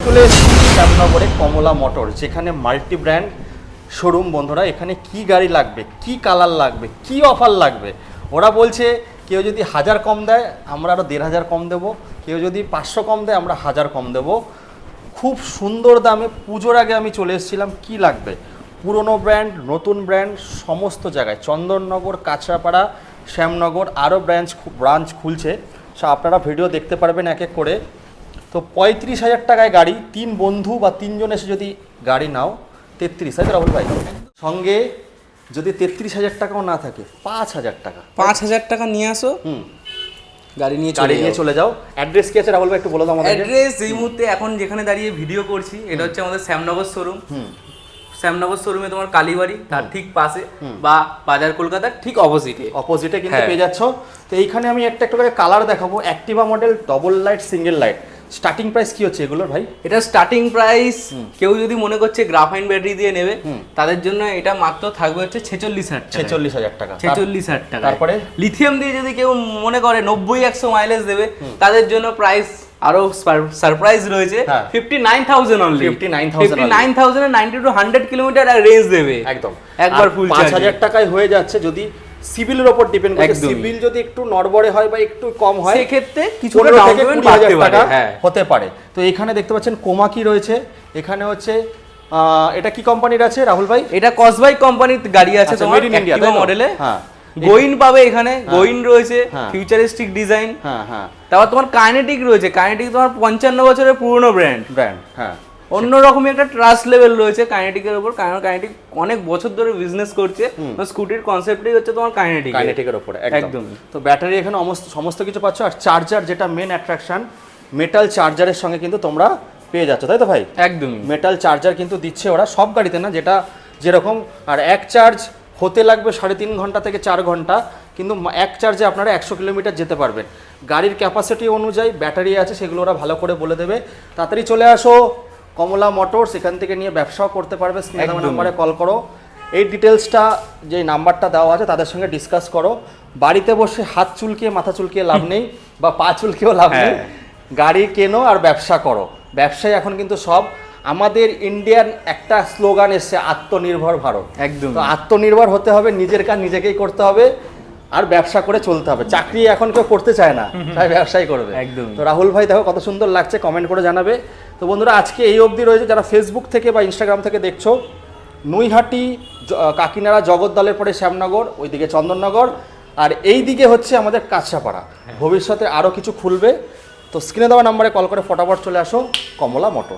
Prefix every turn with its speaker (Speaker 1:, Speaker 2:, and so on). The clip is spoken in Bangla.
Speaker 1: চলে এসেছি শ্যামনগরে কমলা মোটর, যেখানে মাল্টি ব্র্যান্ড শোরুম। বন্ধুরা, এখানে কি গাড়ি লাগবে, কি কালার লাগবে, কি অফার লাগবে, ওরা বলছে কেউ যদি 1000 কম দেয় আমরা আরও 1500 কম দেবো, কেউ যদি 500 কম দেয় আমরা 1000 কম দেবো। খুব সুন্দর দামে। পুজোর আগে আমি চলে এসেছিলাম। কি লাগবে, পুরনো ব্র্যান্ড, নতুন ব্র্যান্ড, সমস্ত জায়গায়, চন্দননগর, কাঁচরাপাড়া, শ্যামনগর, আরও ব্রাঞ্চ খুলছে। সো আপনারা ভিডিও দেখতে পারবেন এক এক করে। তো 35,000 টাকায় গাড়ি, 3 বন্ধু বা 3 জন এসে যদি গাড়ি নাও 33,000 রাহুল ভাই। সঙ্গে যদি 33,000 টাকাও না থাকে 5,000 টাকা,
Speaker 2: 5,000 টাকা নিয়ে আসো, গাড়ি নিয়ে
Speaker 1: চলে যাও। অ্যাড্রেস কি আছে রাহুল ভাই একটু বলে দাও আমাদের।
Speaker 2: অ্যাড্রেস এই মুহূর্তে এখন যেখানে দাঁড়িয়ে ভিডিও করছি এটা হচ্ছে আমাদের শ্যামনগর শোরুম। শ্যামনগর শোরুমে তোমার কালীবাড়ি তার ঠিক পাশে বা বাজার কলকাতার ঠিক অপোজিটে কিন্তু পেয়ে যাচ্ছ। তো এইখানে আমি একটা করে কালার দেখাবো। Activa model, double light, single light. Starting price কি হচ্ছে এগুলোর ভাই? এটা স্টার্টিং প্রাইস কেউ যদি মনে করছে গ্রাফাইন ব্যাটারি দিয়ে নেবে তাদের জন্য এটা মাত্র থাকবে হচ্ছে
Speaker 1: 46,000 টাকা।
Speaker 2: 46,000 টাকা।
Speaker 1: তারপরে
Speaker 2: লিথিয়াম দিয়ে যদি কেউ মনে করে 90-100 মাইলেজ দেবে তাদের জন্য প্রাইস আরো সারপ্রাইজ রয়েছে। 59,000 only. 59,000 A 90 to 100 kilometre range দেবে
Speaker 1: একদম।
Speaker 2: একবার ফুল চার্জ
Speaker 1: 5,000 টাকায় হয়ে যাচ্ছে। যদি সিভিলের উপর ডিপেন্ড করে, সিভিল যদি একটু নড়বড়ে হয় বা একটু কম হয়
Speaker 2: সেই ক্ষেত্রে কিছু
Speaker 1: 15,000 টাকা হতে পারে। তো এখানে দেখতে পাচ্ছেন কোমাকি রয়েছে। এখানে হচ্ছে এটা কি কোম্পানির আছে রাহুল ভাই?
Speaker 2: এটা কসবাইক কোম্পানির গাড়ি আছে তোমার অ্যাক্টিভা মডেলে।
Speaker 1: হ্যাঁ,
Speaker 2: গোইন পাবে এখানে, গোইন রয়েছে, ফিউচারিস্টিক ডিজাইন। তারপর তোমার কাইনেটিক রয়েছে। কাইনেটিক তোমার 55 বছরের পুরনো ব্র্যান্ড। হ্যাঁ, অন্যরকমই একটা ট্রাস্ট লেভেল রয়েছে কাইনেটিকের উপর। কারণ কাইনেটিক অনেক বছর ধরে বিজনেস করছে। স্কুটির কনসেপ্টই হচ্ছে তোমার কাইনেটিকের উপর একদম।
Speaker 1: তো ব্যাটারি এখানে সমস্ত কিছু পাচ্ছ। আর চার্জার, যেটা মেন অ্যাট্রাকশন, মেটাল চার্জারের সঙ্গে কিন্তু তোমরা পেয়ে যাচ্ছ, তাই তো ভাই?
Speaker 2: একদম
Speaker 1: মেটাল চার্জার কিন্তু দিচ্ছে ওরা, সব গাড়িতে না, যেটা যেরকম। আর এক চার্জ হতে লাগবে 3.5 ঘন্টা থেকে 4 ঘন্টা, কিন্তু এক চার্জে আপনারা 100 কিলোমিটার যেতে পারবেন। গাড়ির ক্যাপাসিটি অনুযায়ী ব্যাটারি আছে, সেগুলো ওরা ভালো করে বলে দেবে। তাড়াতাড়ি চলে আসো কমলা মোটরস, এখান থেকে নিয়ে ব্যবসাও করতে পারবে। স্ক্রিনে নাম্বারে কল করো। এই ডিটেলসটা যে নাম্বারটা দেওয়া আছে তাদের সঙ্গে ডিসকাস করো। বাড়িতে বসে হাত চুলকিয়ে মাথা চুলকিয়ে লাভ নেই, বা পা চুলকিয়েও লাভ নেই। গাড়ি কেনো আর ব্যবসা করো। ব্যবসায় এখন কিন্তু সব, আমাদের ইন্ডিয়ান একটা স্লোগান এসছে, আত্মনির্ভর ভারত।
Speaker 2: একদম।
Speaker 1: তো আত্মনির্ভর হতে হবে, নিজের কাজ নিজেকেই করতে হবে, আর ব্যবসা করে চলতে হবে। চাকরি এখন কেউ করতে চায় না, তাই ব্যবসাই করবে।
Speaker 2: একদম।
Speaker 1: তো রাহুল ভাই দেখো কত সুন্দর লাগছে, কমেন্ট করে জানাবে। তো বন্ধুরা, আজকে এই অবধি রয়েছে। যারা ফেসবুক থেকে বা ইনস্টাগ্রাম থেকে দেখছো, নৈহাটি, কাকিনাড়া, জগদ্দলের পরে শ্যামনগর, ওইদিকে চন্দননগর, আর এই দিকে হচ্ছে আমাদের কাঁচরাপাড়া। ভবিষ্যতে আরও কিছু খুলবে। তো স্ক্রিনে দেওয়া নাম্বারে কল করে ফটাফট চলে আসো কমলা মোটর।